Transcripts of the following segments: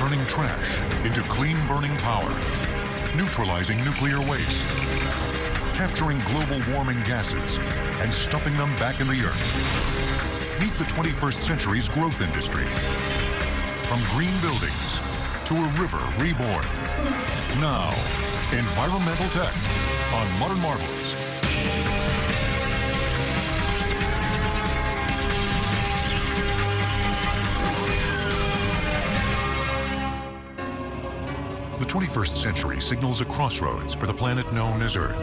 turning trash into clean burning power, neutralizing nuclear waste, capturing global warming gases, and stuffing them back in the earth. Meet the 21st century's growth industry. From green buildings to a river reborn. Now, environmental tech on Modern Marvels. The 21st century signals a crossroads for the planet known as Earth.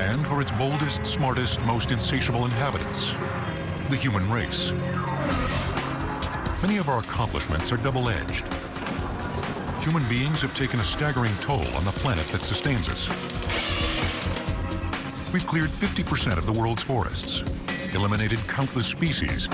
And for its boldest, smartest, most insatiable inhabitants, the human race. Many of our accomplishments are double-edged. Human beings have taken a staggering toll on the planet that sustains us. We've cleared 50% of the world's forests, eliminated countless species,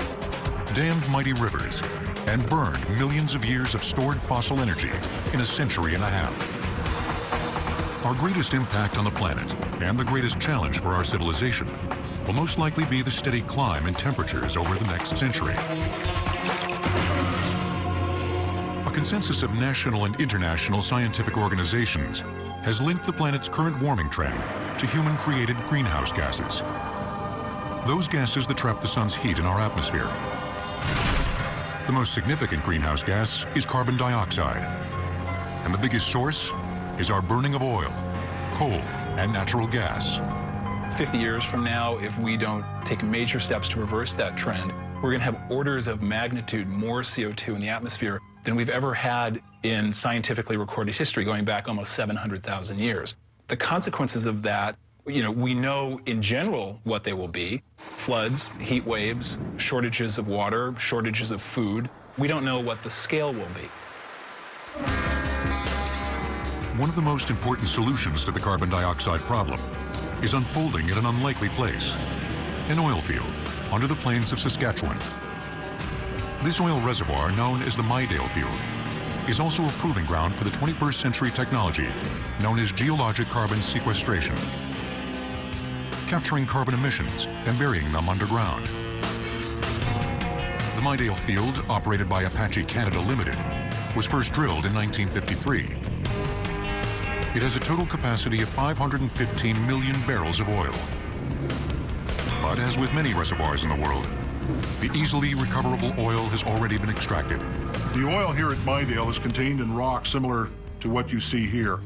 dammed mighty rivers, and burned millions of years of stored fossil energy in a century and a half. Our greatest impact on the planet, and the greatest challenge for our civilization, will most likely be the steady climb in temperatures over the next century. A consensus of national and international scientific organizations has linked the planet's current warming trend to human-created greenhouse gases. Those gases that trap the sun's heat in our atmosphere. The most significant greenhouse gas is carbon dioxide. And the biggest source is our burning of oil, coal, and natural gas. 50 years from now, if we don't take major steps to reverse that trend, we're going to have orders of magnitude more CO2 in the atmosphere than we've ever had in scientifically recorded history, going back almost 700,000 years. The consequences of that, we know in general what they will be: floods, heat waves, shortages of water, shortages of food. We don't know what the scale will be. One of the most important solutions to the carbon dioxide problem is unfolding at an unlikely place: an oil field under the plains of Saskatchewan. This oil reservoir, known as the Midale Field, is also a proving ground for the 21st century technology known as geologic carbon sequestration, capturing carbon emissions and burying them underground. The Midale Field, operated by Apache Canada Limited, was first drilled in 1953. It has a total capacity of 515 million barrels of oil. But as with many reservoirs in the world, the easily recoverable oil has already been extracted. The oil here at Midale is contained in rock similar to what you see here.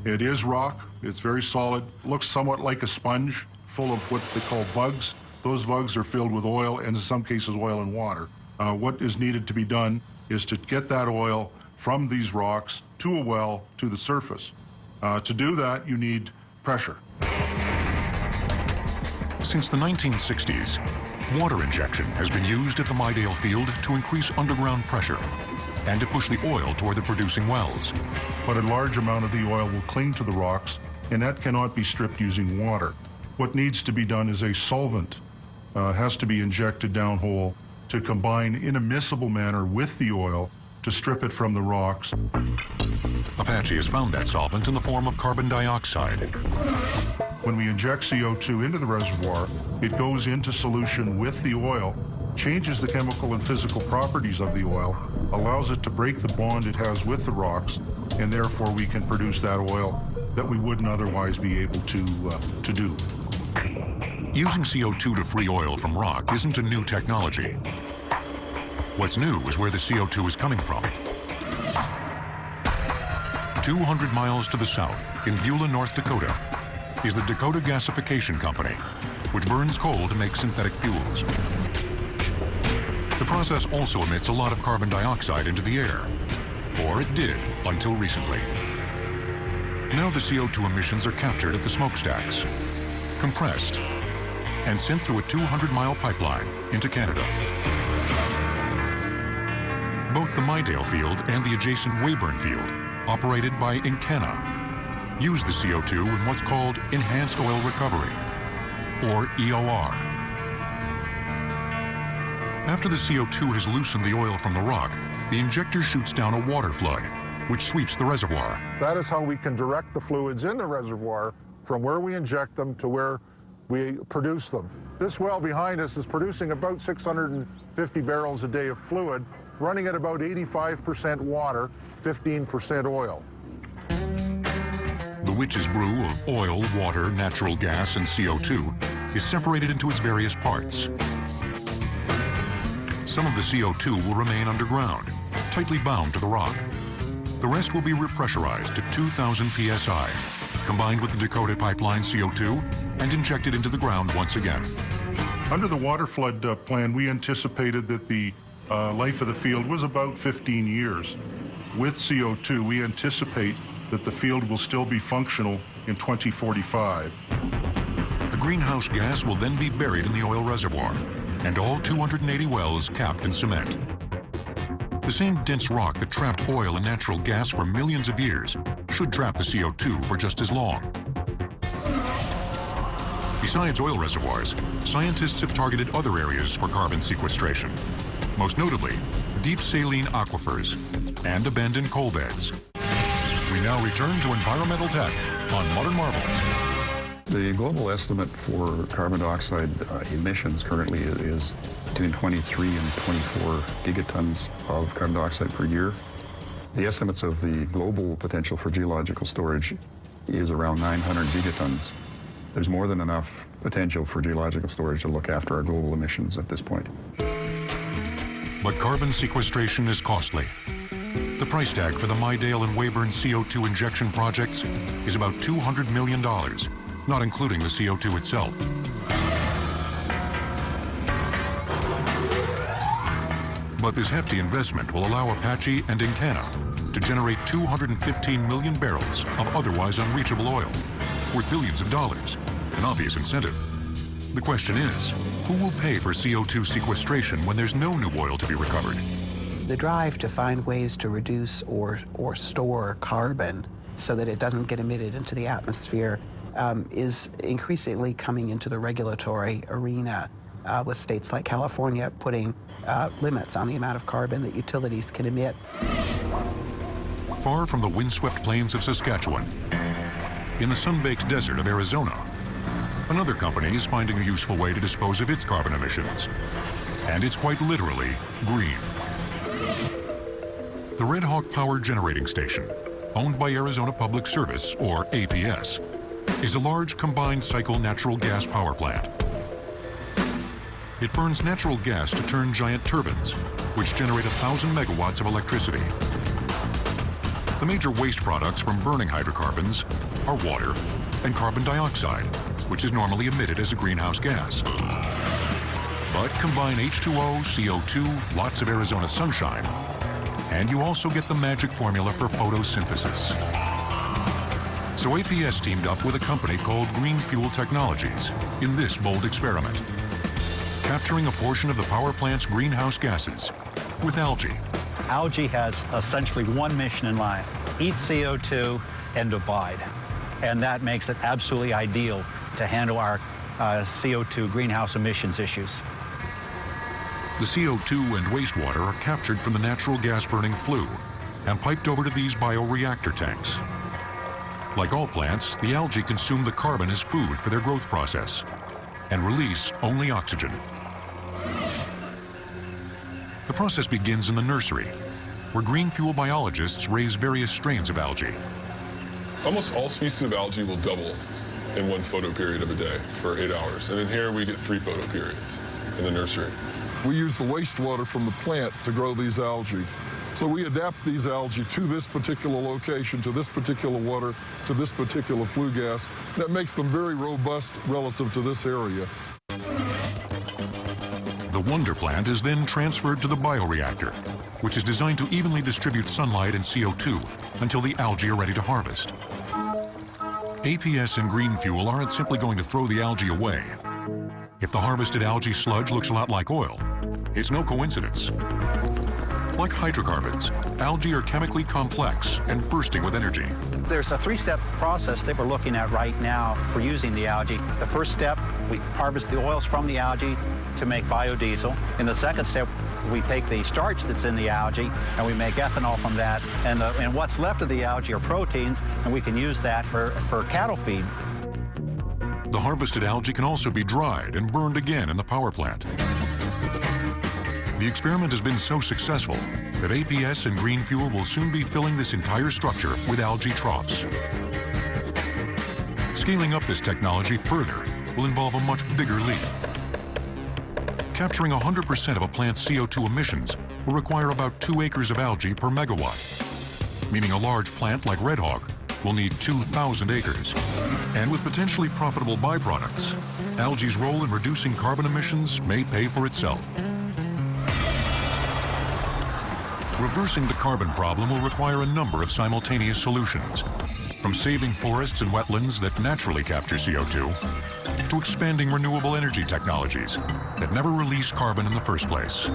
It is rock, it's very solid, looks somewhat like a sponge, full of what they call vugs. Those vugs are filled with oil, and in some cases oil and water. What is needed to be done is to get that oil from these rocks to a well to the surface. To do that, you need pressure. Since the 1960s, water injection has been used at the Midale Field to increase underground pressure and to push the oil toward the producing wells. But a large amount of the oil will cling to the rocks, and that cannot be stripped using water. What needs to be done is a solvent has to be injected downhole to combine in a miscible manner with the oil to strip it from the rocks. Apache has found that solvent in the form of carbon dioxide. When we inject CO2 into the reservoir, it goes into solution with the oil, changes the chemical and physical properties of the oil, allows it to break the bond it has with the rocks, and therefore we can produce that oil that we wouldn't otherwise be able to do. Using CO2 to free oil from rock isn't a new technology. What's new is where the CO2 is coming from. 200 miles to the south, in Beulah, North Dakota, is the Dakota Gasification Company, which burns coal to make synthetic fuels. The process also emits a lot of carbon dioxide into the air, or it did until recently. Now the CO2 emissions are captured at the smokestacks, compressed, and sent through a 200-mile pipeline into Canada. Both the Midale Field and the adjacent Weyburn Field, operated by Encana, use the CO2 in what's called Enhanced Oil Recovery, or EOR. After the CO2 has loosened the oil from the rock, the injector shoots down a water flood, which sweeps the reservoir. That is how we can direct the fluids in the reservoir from where we inject them to where we produce them. This well behind us is producing about 650 barrels a day of fluid, running at about 85% water, 15% oil. The witch's brew of oil, water, natural gas, and CO2 is separated into its various parts. Some of the CO2 will remain underground, tightly bound to the rock. The rest will be repressurized to 2,000 psi, combined with the Dakota Pipeline CO2, and injected into the ground once again. Under the water flood plan, we anticipated that the life of the field was about 15 years. With CO2, we anticipate that the field will still be functional in 2045. The greenhouse gas will then be buried in the oil reservoir, and all 280 wells capped in cement. The same dense rock that trapped oil and natural gas for millions of years should trap the CO2 for just as long. Besides oil reservoirs, scientists have targeted other areas for carbon sequestration, most notably deep saline aquifers and abandoned coal beds. We now return to Environmental Tech on Modern Marvels. The global estimate for carbon dioxide emissions currently is between 23 and 24 gigatons of carbon dioxide per year. The estimates of the global potential for geological storage is around 900 gigatons. There's more than enough potential for geological storage to look after our global emissions at this point. But carbon sequestration is costly. The price tag for the Midale and Weyburn CO2 injection projects is about $200 million, not including the CO2 itself. But this hefty investment will allow Apache and Encana to generate 215 million barrels of otherwise unreachable oil, worth billions of dollars, an obvious incentive. The question is, who will pay for CO2 sequestration when there's no new oil to be recovered? The drive to find ways to reduce or store carbon so that it doesn't get emitted into the atmosphere is increasingly coming into the regulatory arena, with states like California putting limits on the amount of carbon that utilities can emit. Far from the windswept plains of Saskatchewan, in the sun-baked desert of Arizona, another company is finding a useful way to dispose of its carbon emissions. And it's quite literally green. The Red Hawk Power Generating Station, owned by Arizona Public Service, or APS, is a large combined cycle natural gas power plant. It burns natural gas to turn giant turbines, which generate 1,000 megawatts of electricity. The major waste products from burning hydrocarbons are water and carbon dioxide, which is normally emitted as a greenhouse gas. But combine H2O, CO2, lots of Arizona sunshine, and you also get the magic formula for photosynthesis. So APS teamed up with a company called Green Fuel Technologies in this bold experiment, capturing a portion of the power plant's greenhouse gases with algae. Algae has essentially one mission in life: eat CO2 and divide. And that makes it absolutely ideal to handle our CO2 greenhouse emissions issues. The CO2 and wastewater are captured from the natural gas burning flue and piped over to these bioreactor tanks. Like all plants, the algae consume the carbon as food for their growth process and release only oxygen. The process begins in the nursery, where green fuel biologists raise various strains of algae. Almost all species of algae will double in one photo period of a day for 8 hours. And in here we get 3 photo periods in the nursery. We use the wastewater from the plant to grow these algae. So we adapt these algae to this particular location, to this particular water, to this particular flue gas. That makes them very robust relative to this area. The Wonder plant is then transferred to the bioreactor, which is designed to evenly distribute sunlight and CO2 until the algae are ready to harvest. APS and Green Fuel aren't simply going to throw the algae away. If the harvested algae sludge looks a lot like oil, it's no coincidence. Like hydrocarbons, algae are chemically complex and bursting with energy. There's a 3-step process that we're looking at right now for using the algae. The first step, we harvest the oils from the algae to make biodiesel. In the second step, we take the starch that's in the algae and we make ethanol from that. And what's left of the algae are proteins, and we can use that for cattle feed. The harvested algae can also be dried and burned again in the power plant. The experiment has been so successful that APS and Green Fuel will soon be filling this entire structure with algae troughs. Scaling up this technology further will involve a much bigger leap. Capturing 100% of a plant's CO2 emissions will require about 2 acres of algae per megawatt, meaning a large plant like Red Hawk will need 2,000 acres. And with potentially profitable byproducts, algae's role in reducing carbon emissions may pay for itself. Reversing the carbon problem will require a number of simultaneous solutions, from saving forests and wetlands that naturally capture CO2 to expanding renewable energy technologies that never release carbon in the first place.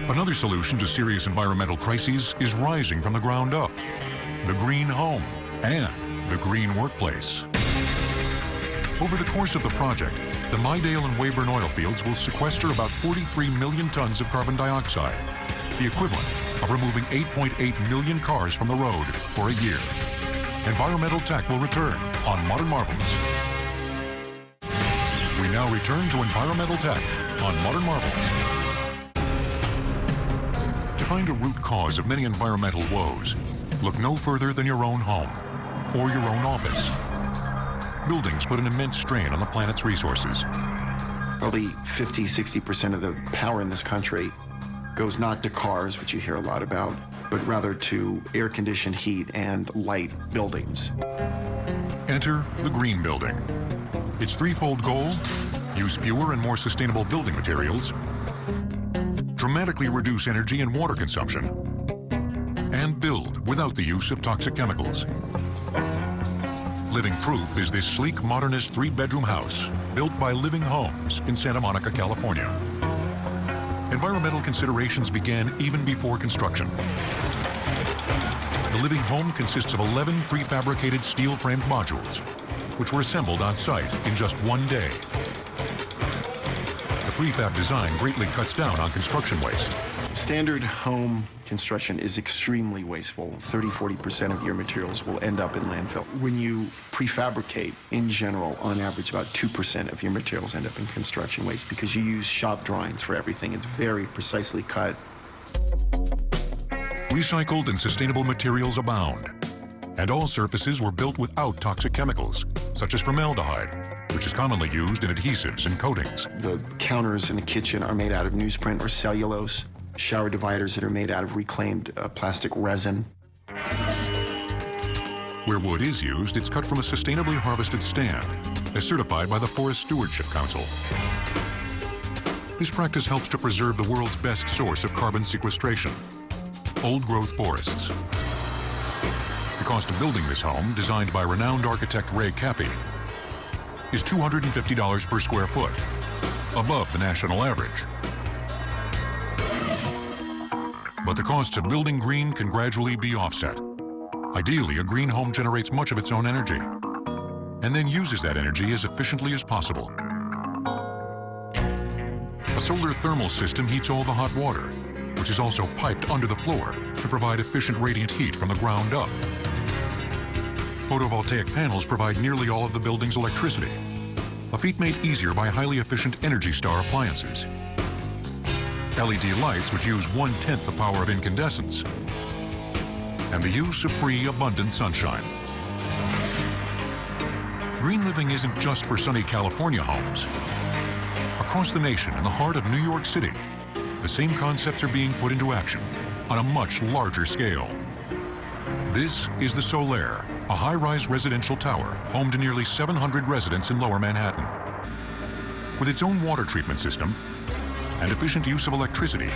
Another solution to serious environmental crises is rising from the ground up: the green home and the green workplace. Over the course of the project, the Midale and Weyburn oil fields will sequester about 43 million tons of carbon dioxide, the equivalent of removing 8.8 million cars from the road for a year. Environmental Tech will return on Modern Marvels. We now return to Environmental Tech on Modern Marvels. To find a root cause of many environmental woes, look no further than your own home or your own office. Buildings put an immense strain on the planet's resources. Probably 50–60% of the power in this country goes not to cars, which you hear a lot about, but rather to air-conditioned heat and light buildings. Enter the Green Building. Its threefold goal: use fewer and more sustainable building materials, dramatically reduce energy and water consumption, and build without the use of toxic chemicals. Living proof is this sleek, modernist 3-bedroom house built by Living Homes in Santa Monica, California. Environmental considerations began even before construction. The Living Home consists of 11 prefabricated steel-framed modules, which were assembled on site in just one day. The prefab design greatly cuts down on construction waste. Standard home construction is extremely wasteful. 30–40% of your materials will end up in landfill. When you prefabricate, in general, on average, about 2% of your materials end up in construction waste because you use shop drawings for everything. It's very precisely cut. Recycled and sustainable materials abound, and all surfaces were built without toxic chemicals, such as formaldehyde, which is commonly used in adhesives and coatings. The counters in the kitchen are made out of newsprint or cellulose. Shower dividers that are made out of reclaimed plastic resin. Where wood is used, it's cut from a sustainably harvested stand, as certified by the Forest Stewardship Council. This practice helps to preserve the world's best source of carbon sequestration: old-growth forests. The cost of building this home, designed by renowned architect Ray Cappy, is $250 per square foot, above the national average. But the costs of building green can gradually be offset. Ideally, a green home generates much of its own energy and then uses that energy as efficiently as possible. A solar thermal system heats all the hot water, which is also piped under the floor to provide efficient radiant heat from the ground up. Photovoltaic panels provide nearly all of the building's electricity, a feat made easier by highly efficient Energy Star appliances. LED lights which use 1/10 the power of incandescents, and the use of free, abundant sunshine. Green living isn't just for sunny California homes. Across the nation, in the heart of New York City, the same concepts are being put into action on a much larger scale. This is the Solaire, a high-rise residential tower home to nearly 700 residents in Lower Manhattan. With its own water treatment system and efficient use of electricity,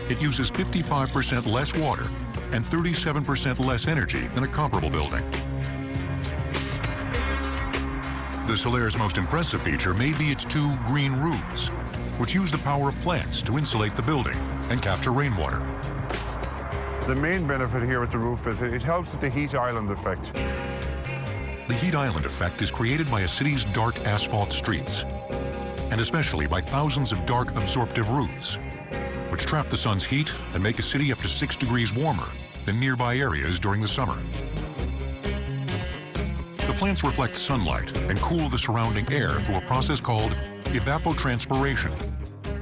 it uses 55% less water and 37% less energy than a comparable building. The Solaire's most impressive feature may be its 2 green roofs, which use the power of plants to insulate the building and capture rainwater. The main benefit here with the roof is it helps with the heat island effect. The heat island effect is created by a city's dark asphalt streets, and especially by thousands of dark absorptive roofs, which trap the sun's heat and make a city up to 6 degrees warmer than nearby areas during the summer. The plants reflect sunlight and cool the surrounding air through a process called evapotranspiration,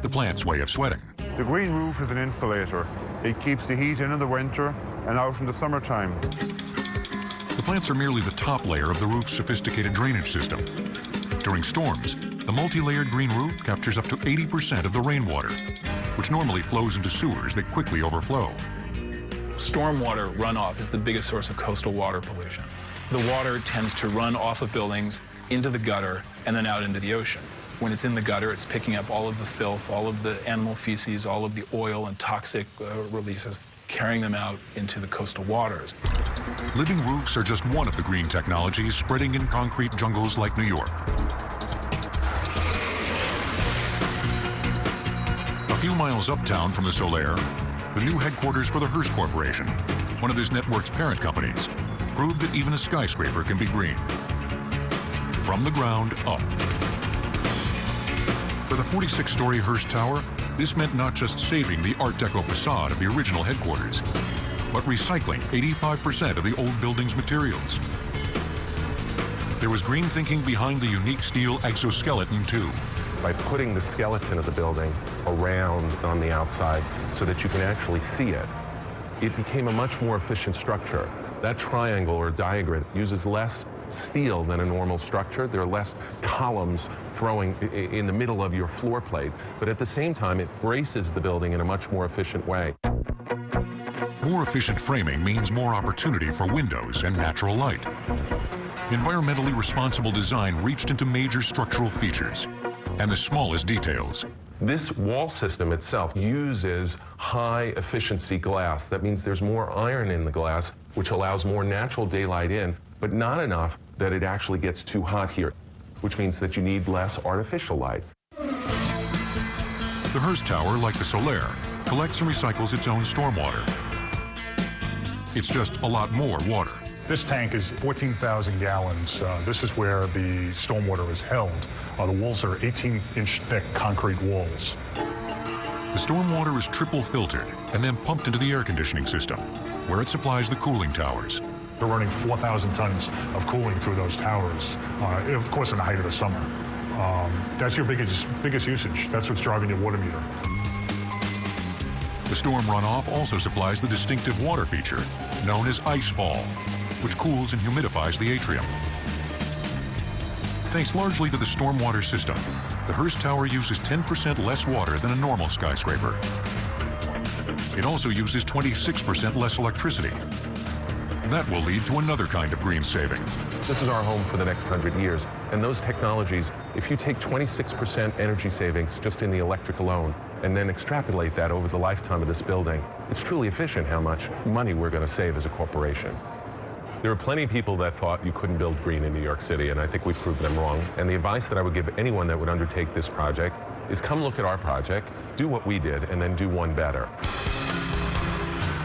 the plant's way of sweating. The green roof is an insulator. It keeps the heat in the winter and out in the summertime. The plants are merely the top layer of the roof's sophisticated drainage system. During storms, the multi-layered green roof captures up to 80% of the rainwater, which normally flows into sewers that quickly overflow. Stormwater runoff is the biggest source of coastal water pollution. The water tends to run off of buildings into the gutter and then out into the ocean. When it's in the gutter, it's picking up all of the filth, all of the animal feces, all of the oil and toxic releases, carrying them out into the coastal waters. Living roofs are just one of the green technologies spreading in concrete jungles like New York. A few miles uptown from the Solaire, the new headquarters for the Hearst Corporation, one of this network's parent companies, proved that even a skyscraper can be green. From the ground up. For the 46-story Hearst Tower, this meant not just saving the Art Deco facade of the original headquarters, but recycling 85% of the old building's materials. There was green thinking behind the unique steel exoskeleton, too. By putting the skeleton of the building around on the outside so that you can actually see it, it became a much more efficient structure. That triangle or diagram uses less steel than a normal structure. There are less columns throwing in the middle of your floor plate, but at the same time, it braces the building in a much more efficient way. More efficient framing means more opportunity for windows and natural light. Environmentally responsible design reached into major structural features and the smallest details. This wall system itself uses high-efficiency glass. That means there's more iron in the glass, which allows more natural daylight in, but not enough that it actually gets too hot here, which means that you need less artificial light. The Hearst Tower, like the Solaire, collects and recycles its own stormwater. It's just a lot more water. This tank is 14,000 gallons. This is where the stormwater is held. The walls are 18-inch thick concrete walls. The stormwater is triple filtered and then pumped into the air conditioning system, where it supplies the cooling towers. They're running 4,000 tons of cooling through those towers, of course, in the height of the summer. That's your biggest usage. That's what's driving your water meter. The storm runoff also supplies the distinctive water feature known as ice fall, which cools and humidifies the atrium. Thanks largely to the stormwater system, the Hearst Tower uses 10% less water than a normal skyscraper. It also uses 26% less electricity. That will lead to another kind of green saving. This is our home for the next 100 years, and those technologies, if you take 26% energy savings just in the electric alone, and then extrapolate that over the lifetime of this building, it's truly efficient how much money we're going to save as a corporation. There are plenty of people that thought you couldn't build green in New York City, and I think we proved them wrong. And the advice that I would give anyone that would undertake this project is come look at our project, do what we did, and then do one better.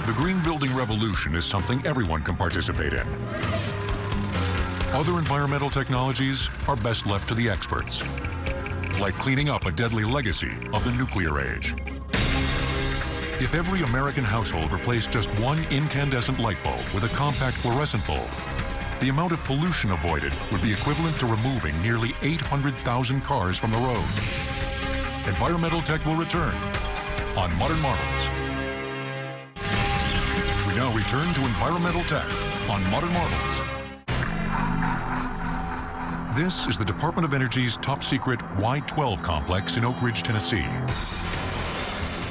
The green building revolution is something everyone can participate in. Other environmental technologies are best left to the experts, like cleaning up a deadly legacy of the nuclear age. If every American household replaced just one incandescent light bulb with a compact fluorescent bulb, the amount of pollution avoided would be equivalent to removing nearly 800,000 cars from the road. Environmental Tech will return on Modern Marvels. We now return to Environmental Tech on Modern Marvels. This is the Department of Energy's top-secret Y-12 complex in Oak Ridge, Tennessee.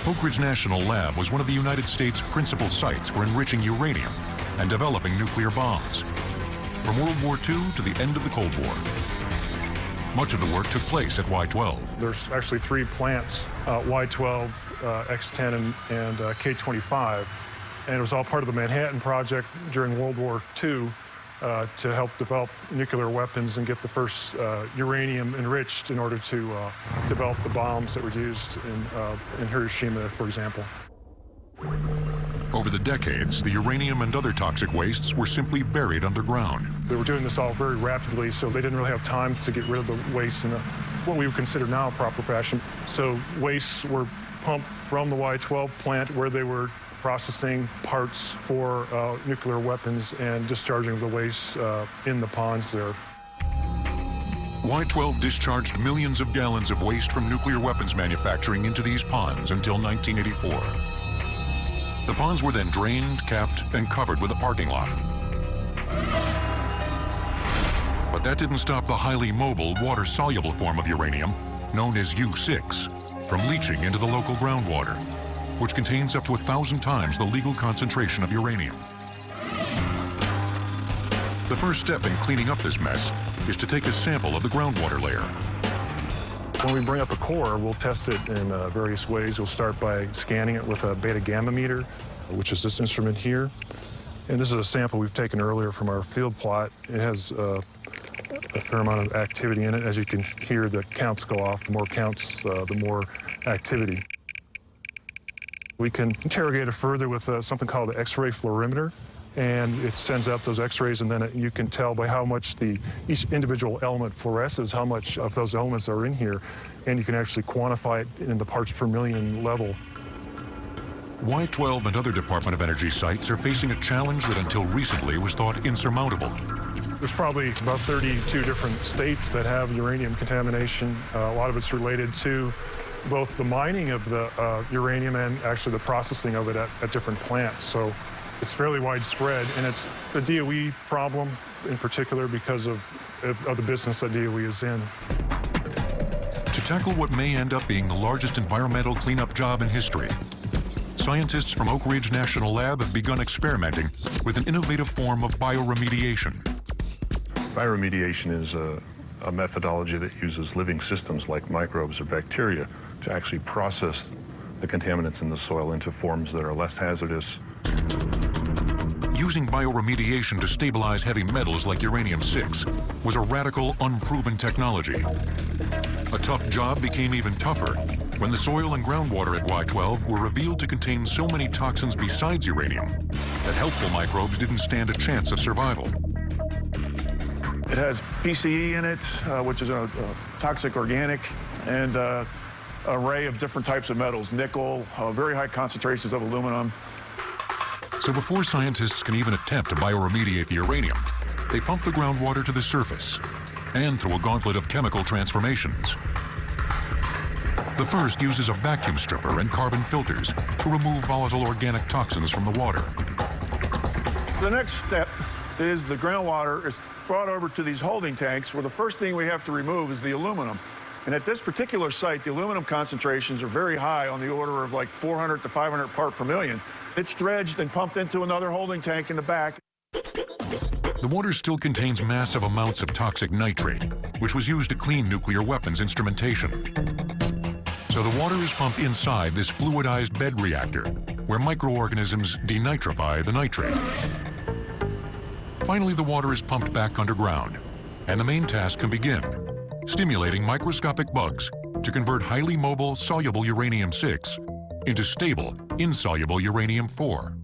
Oak Ridge National Lab was one of the United States' principal sites for enriching uranium and developing nuclear bombs, from World War II to the end of the Cold War. Much of the work took place at Y-12. There's actually 3 plants, Y-12, X-10, and K-25, and it was all part of the Manhattan Project during World War II to help develop nuclear weapons and get the first uranium enriched in order to develop the bombs that were used in Hiroshima, for example. Over the decades, the uranium and other toxic wastes were simply buried underground. They were doing this all very rapidly, so they didn't really have time to get rid of the waste in what we would consider now a proper fashion. So wastes were pumped from the Y-12 plant where they were processing parts for nuclear weapons and discharging the waste in the ponds there. Y-12 discharged millions of gallons of waste from nuclear weapons manufacturing into these ponds until 1984. The ponds were then drained, capped, and covered with a parking lot. But that didn't stop the highly mobile, water-soluble form of uranium, known as U-6, from leaching into the local groundwater, which contains up to 1,000 times the legal concentration of uranium. The first step in cleaning up this mess is to take a sample of the groundwater layer. When we bring up a core, we'll test it in various ways. We'll start by scanning it with a beta-gamma meter, which is this instrument here. And this is a sample we've taken earlier from our field plot. It has a fair amount of activity in it. As you can hear, the counts go off. The more counts, the more activity. We can interrogate it further with something called the X-ray fluorimeter. And it sends out those X-rays, and then you can tell by how much each individual element fluoresces, how much of those elements are in here, and you can actually quantify it in the parts per million level. Y-12 and other Department of Energy sites are facing a challenge that until recently was thought insurmountable. There's probably about 32 different states that have uranium contamination. A lot of it's related to both the mining of the uranium and actually the processing of it at different plants. So it's fairly widespread, and it's the DOE problem in particular because of the business that DOE is in. To tackle what may end up being the largest environmental cleanup job in history, scientists from Oak Ridge National Lab have begun experimenting with an innovative form of bioremediation. Bioremediation is a methodology that uses living systems like microbes or bacteria to actually process the contaminants in the soil into forms that are less hazardous. Using bioremediation to stabilize heavy metals like uranium-6 was a radical, unproven technology. A tough job became even tougher when the soil and groundwater at Y-12 were revealed to contain so many toxins besides uranium that helpful microbes didn't stand a chance of survival. It has PCE in it, which is a toxic organic, and an array of different types of metals, nickel, very high concentrations of aluminum. So before scientists can even attempt to bioremediate the uranium, they pump the groundwater to the surface and through a gauntlet of chemical transformations. The first uses a vacuum stripper and carbon filters to remove volatile organic toxins from the water. The next step is the groundwater is brought over to these holding tanks where the first thing we have to remove is the aluminum. And at this particular site, the aluminum concentrations are very high, on the order of like 400 to 500 part per million. It's dredged and pumped into another holding tank in the back. The water still contains massive amounts of toxic nitrate, which was used to clean nuclear weapons instrumentation. So the water is pumped inside this fluidized bed reactor, where microorganisms denitrify the nitrate. Finally, the water is pumped back underground, and the main task can begin, stimulating microscopic bugs to convert highly mobile, soluble uranium-6 into stable, insoluble uranium-4.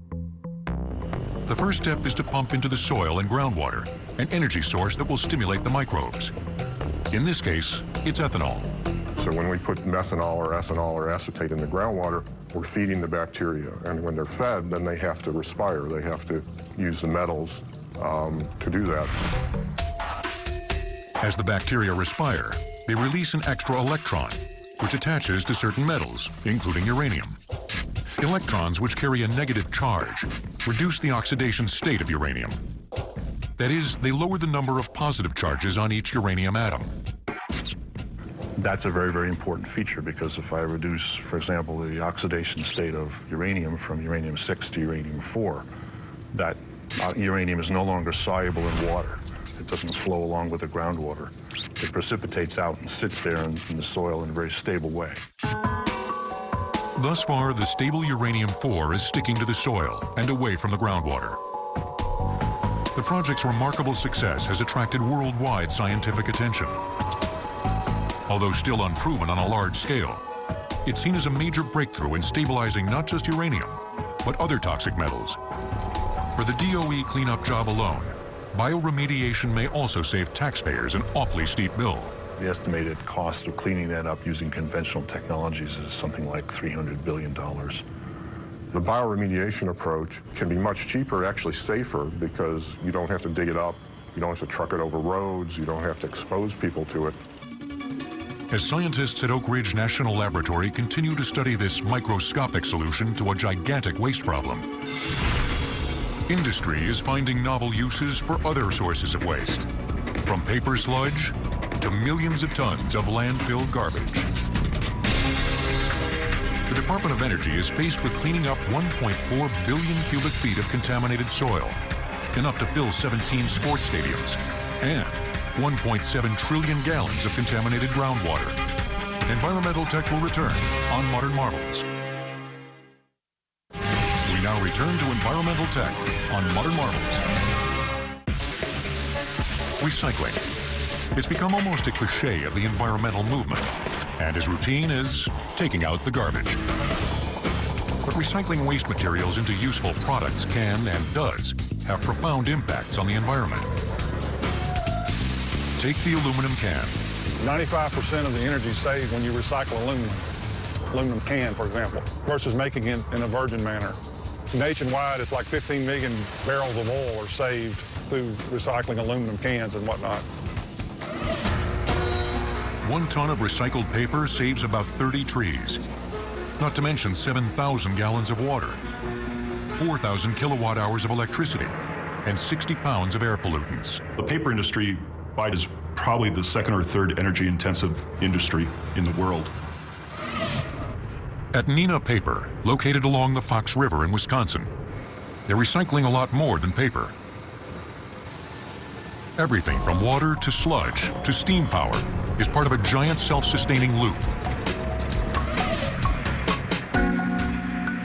The first step is to pump into the soil and groundwater an energy source that will stimulate the microbes. In this case, it's ethanol. So when we put methanol or ethanol or acetate in the groundwater, we're feeding the bacteria. And when they're fed, then they have to respire. They have to use the metals to do that. As the bacteria respire, they release an extra electron, which attaches to certain metals, including uranium. Electrons, which carry a negative charge, reduce the oxidation state of uranium. That is, they lower the number of positive charges on each uranium atom. That's a very, very important feature, because if I reduce, for example, the oxidation state of uranium from uranium-6 to uranium-4, that uranium is no longer soluble in water. It doesn't flow along with the groundwater. It precipitates out and sits there in the soil in a very stable way. Thus far, the stable uranium-4 is sticking to the soil and away from the groundwater. The project's remarkable success has attracted worldwide scientific attention. Although still unproven on a large scale, it's seen as a major breakthrough in stabilizing not just uranium, but other toxic metals. For the DOE cleanup job alone, bioremediation may also save taxpayers an awfully steep bill. The estimated cost of cleaning that up using conventional technologies is something like $300 billion. The bioremediation approach can be much cheaper, actually safer, because you don't have to dig it up You don't have to truck it over roads. You don't have to expose people to it. As scientists at Oak Ridge National Laboratory continue to study this microscopic solution to a gigantic waste problem, industry is finding novel uses for other sources of waste, from paper sludge to millions of tons of landfill garbage. The Department of Energy is faced with cleaning up 1.4 billion cubic feet of contaminated soil, enough to fill 17 sports stadiums, and 1.7 trillion gallons of contaminated groundwater. Environmental Tech will return on Modern Marvels. We now return to Environmental Tech on Modern Marvels. Recycling. It's become almost a cliche of the environmental movement, and as routine as taking out the garbage. But recycling waste materials into useful products can and does have profound impacts on the environment. Take the aluminum can. 95% of the energy saved when you recycle aluminum can, for example, versus making it in a virgin manner. Nationwide, it's like 15 million barrels of oil are saved through recycling aluminum cans and whatnot. 1 ton of recycled paper saves about 30 trees, not to mention 7,000 gallons of water, 4,000 kilowatt hours of electricity, and 60 pounds of air pollutants. The paper industry is probably the second or third energy-intensive industry in the world. At Neenah Paper, located along the Fox River in Wisconsin, they're recycling a lot more than paper. Everything from water to sludge to steam power is part of a giant self-sustaining loop.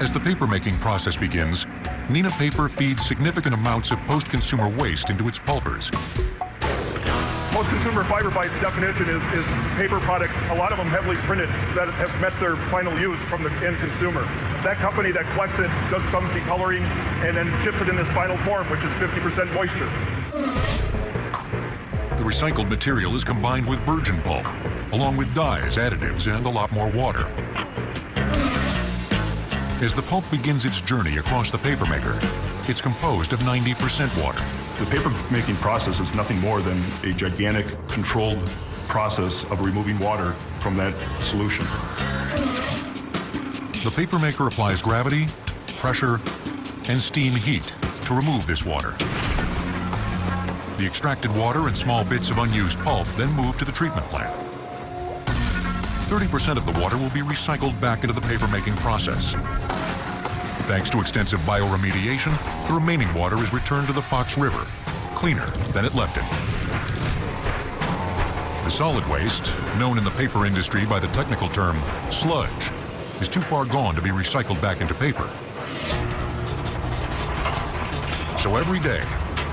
As the paper-making process begins, Neenah Paper feeds significant amounts of post-consumer waste into its pulpers. Post-consumer fiber, by its definition, is paper products, a lot of them heavily printed, that have met their final use from the end consumer. That company that collects it does some decoloring and then ships it in this final form, which is 50% moisture. The recycled material is combined with virgin pulp, along with dyes, additives, and a lot more water. As the pulp begins its journey across the paper maker, it's composed of 90% water. The paper-making process is nothing more than a gigantic controlled process of removing water from that solution. The paper maker applies gravity, pressure, and steam heat to remove this water. The extracted water and small bits of unused pulp then move to the treatment plant. 30% of the water will be recycled back into the paper-making process. Thanks to extensive bioremediation, the remaining water is returned to the Fox River, cleaner than it left it. The solid waste, known in the paper industry by the technical term sludge, is too far gone to be recycled back into paper. So every day,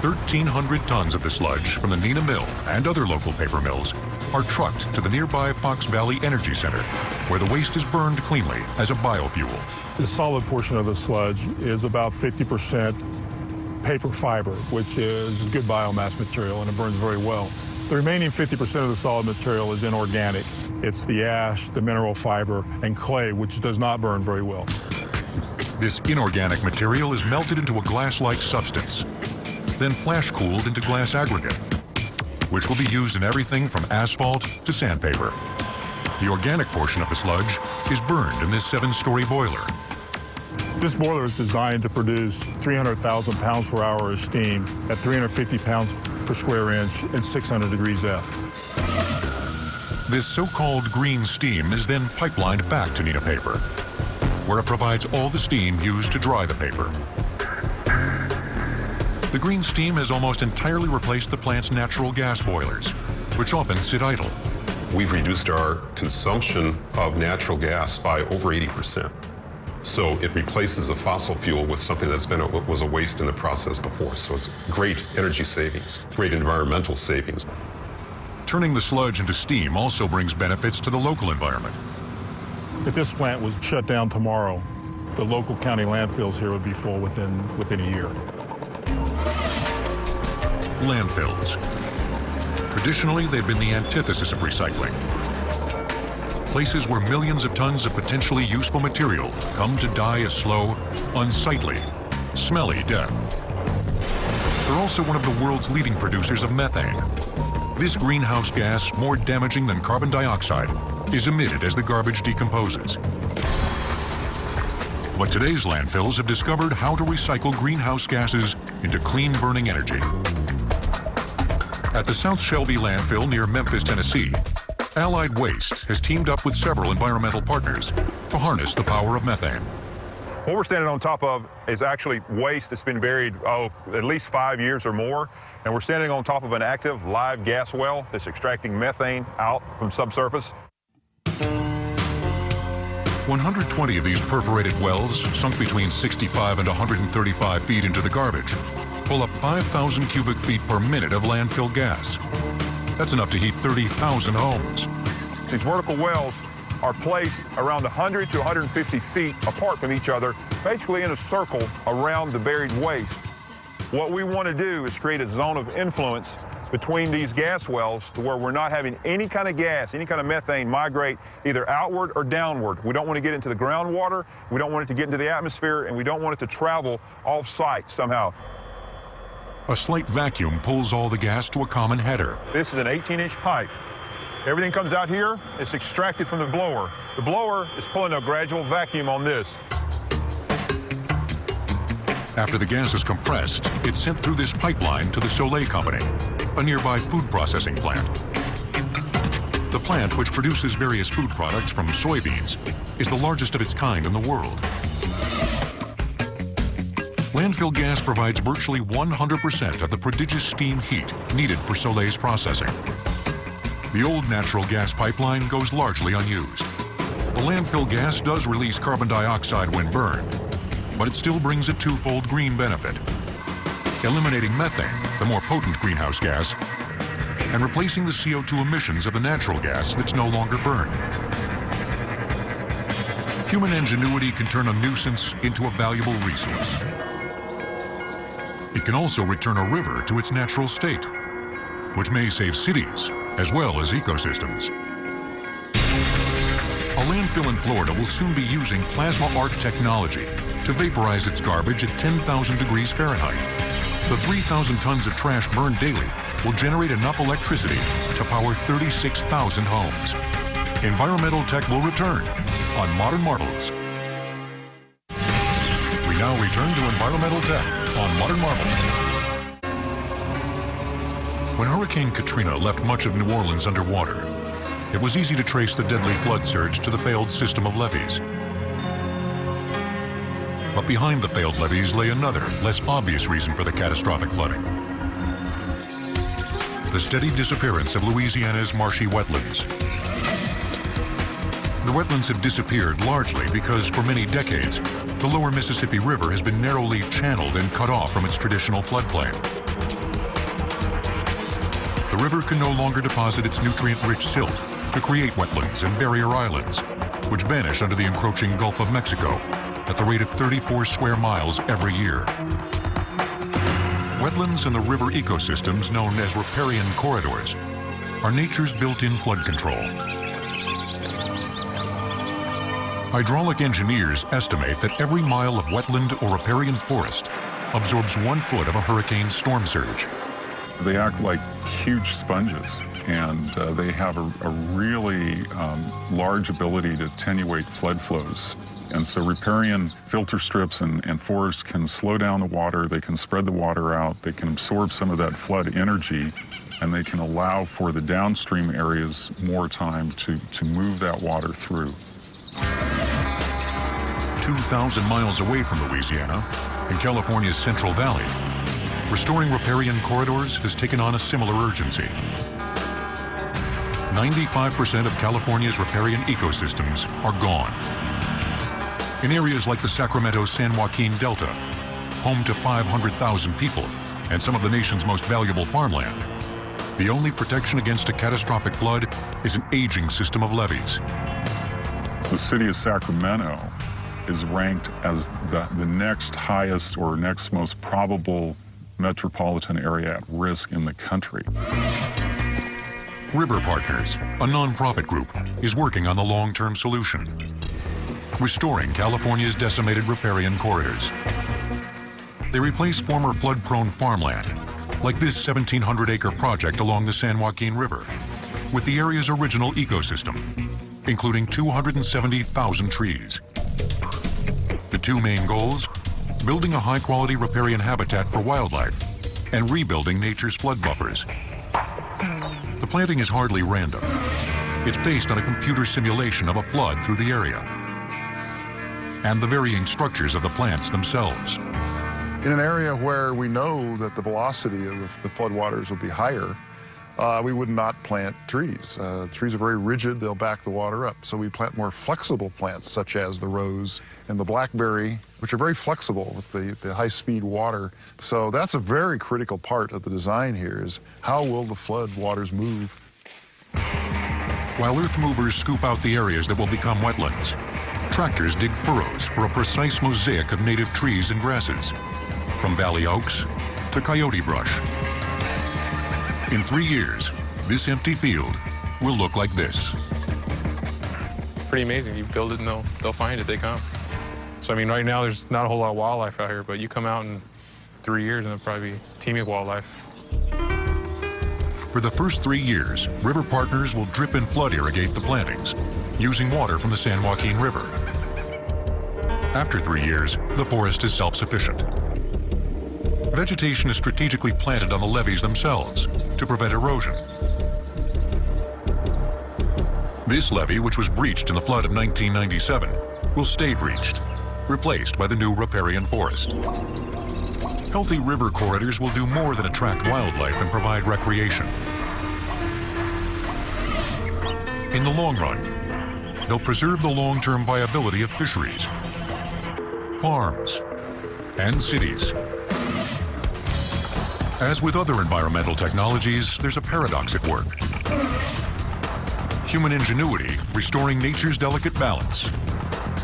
1,300 tons of the sludge from the Neenah Mill and other local paper mills are trucked to the nearby Fox Valley Energy Center, where the waste is burned cleanly as a biofuel. The solid portion of the sludge is about 50% paper fiber, which is good biomass material, and it burns very well. The remaining 50% of the solid material is inorganic. It's the ash, the mineral fiber, and clay, which does not burn very well. This inorganic material is melted into a glass-like substance, then flash-cooled into glass aggregate, which will be used in everything from asphalt to sandpaper. The organic portion of the sludge is burned in this 7-story boiler. This boiler is designed to produce 300,000 pounds per hour of steam at 350 pounds per square inch and 600 degrees F. This so-called green steam is then pipelined back to Neenah Paper, where it provides all the steam used to dry the paper. The green steam has almost entirely replaced the plant's natural gas boilers, which often sit idle. We've reduced our consumption of natural gas by over 80%. So it replaces a fossil fuel with something that's was a waste in the process before. So it's great energy savings, great environmental savings. Turning the sludge into steam also brings benefits to the local environment. If this plant was shut down tomorrow, the local county landfills here would be full within a year. Landfills. Traditionally, they've been the antithesis of recycling. Places where millions of tons of potentially useful material come to die a slow, unsightly, smelly death. They're also one of the world's leading producers of methane. This greenhouse gas, more damaging than carbon dioxide, is emitted as the garbage decomposes. But today's landfills have discovered how to recycle greenhouse gases into clean burning energy. At the South Shelby landfill near Memphis, Tennessee, Allied Waste has teamed up with several environmental partners to harness the power of methane. What we're standing on top of is actually waste that's been buried, at least 5 years or more. And we're standing on top of an active live gas well that's extracting methane out from subsurface. 120 of these perforated wells, sunk between 65 and 135 feet into the garbage, pull up 5,000 cubic feet per minute of landfill gas. That's enough to heat 30,000 homes. These vertical wells are placed around 100 to 150 feet apart from each other, basically in a circle around the buried waste. What we want to do is create a zone of influence between these gas wells to where we're not having any kind of gas, any kind of methane migrate either outward or downward. We don't want to get into the groundwater, we don't want it to get into the atmosphere, and we don't want it to travel off-site somehow. A slight vacuum pulls all the gas to a common header. This is an 18-inch pipe. Everything comes out here, it's extracted from the blower. The blower is pulling a gradual vacuum on this. After the gas is compressed, it's sent through this pipeline to the Soleil Company, a nearby food processing plant. The plant, which produces various food products from soybeans, is the largest of its kind in the world. Landfill gas provides virtually 100% of the prodigious steam heat needed for Soleil's processing. The old natural gas pipeline goes largely unused. The landfill gas does release carbon dioxide when burned, but it still brings a twofold green benefit: eliminating methane, the more potent greenhouse gas, and replacing the CO2 emissions of the natural gas that's no longer burned. Human ingenuity can turn a nuisance into a valuable resource. It can also return a river to its natural state, which may save cities as well as ecosystems. A landfill in Florida will soon be using plasma arc technology to vaporize its garbage at 10,000 degrees Fahrenheit. The 3,000 tons of trash burned daily will generate enough electricity to power 36,000 homes. Environmental tech will return on Modern Marvels. We now return to Environmental Tech on Modern Marvels. When Hurricane Katrina left much of New Orleans underwater, it was easy to trace the deadly flood surge to the failed system of levees. But behind the failed levees lay another, less obvious reason for the catastrophic flooding: the steady disappearance of Louisiana's marshy wetlands. The wetlands have disappeared largely because for many decades, the lower Mississippi River has been narrowly channeled and cut off from its traditional floodplain. The river can no longer deposit its nutrient-rich silt to create wetlands and barrier islands, which vanish under the encroaching Gulf of Mexico at the rate of 34 square miles every year. Wetlands and the river ecosystems known as riparian corridors are nature's built-in flood control. Hydraulic engineers estimate that every mile of wetland or riparian forest absorbs 1 foot of a hurricane's storm surge. They act like huge sponges, and they have a really large ability to attenuate flood flows. And so riparian filter strips and forests can slow down the water, they can spread the water out, they can absorb some of that flood energy, and they can allow for the downstream areas more time to move that water through. 2,000 miles away from Louisiana, in California's Central Valley, restoring riparian corridors has taken on a similar urgency. 95% of California's riparian ecosystems are gone. In areas like the Sacramento-San Joaquin Delta, home to 500,000 people and some of the nation's most valuable farmland, the only protection against a catastrophic flood is an aging system of levees. The city of Sacramento is ranked as the next highest or next most probable metropolitan area at risk in the country. River Partners, a nonprofit group, is working on the long-term solution: restoring California's decimated riparian corridors. They replace former flood-prone farmland like this 1,700-acre project along the San Joaquin River, with the area's original ecosystem, including 270,000 trees. The two main goals: building a high-quality riparian habitat for wildlife and rebuilding nature's flood buffers. The planting is hardly random. It's based on a computer simulation of a flood through the area and the varying structures of the plants themselves. In an area where we know that the velocity of the floodwaters will be higher, we would not plant trees. Trees are very rigid, they'll back the water up. So we plant more flexible plants such as the rose and the blackberry, which are very flexible with the high-speed water. So that's a very critical part of the design here, is how will the flood waters move? While earth movers scoop out the areas that will become wetlands, tractors dig furrows for a precise mosaic of native trees and grasses, from valley oaks to coyote brush. In 3 years, this empty field will look like this. Pretty amazing. You build it and they'll find it, they come. So I mean, right now there's not a whole lot of wildlife out here, but you come out in 3 years and it'll probably be teeming with wildlife. For the first 3 years, river partners will drip and flood irrigate the plantings, using water from the San Joaquin River. After 3 years, the forest is self-sufficient. Vegetation is strategically planted on the levees themselves to prevent erosion. This levee, which was breached in the flood of 1997, will stay breached, replaced by the new riparian forest. Healthy river corridors will do more than attract wildlife and provide recreation. In the long run, they'll preserve the long-term viability of fisheries, farms, and cities. As with other environmental technologies, there's a paradox at work. Human ingenuity restoring nature's delicate balance,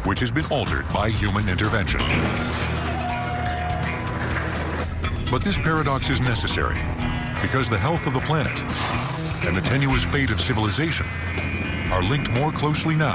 which has been altered by human intervention. But this paradox is necessary because the health of the planet and the tenuous fate of civilization are linked more closely now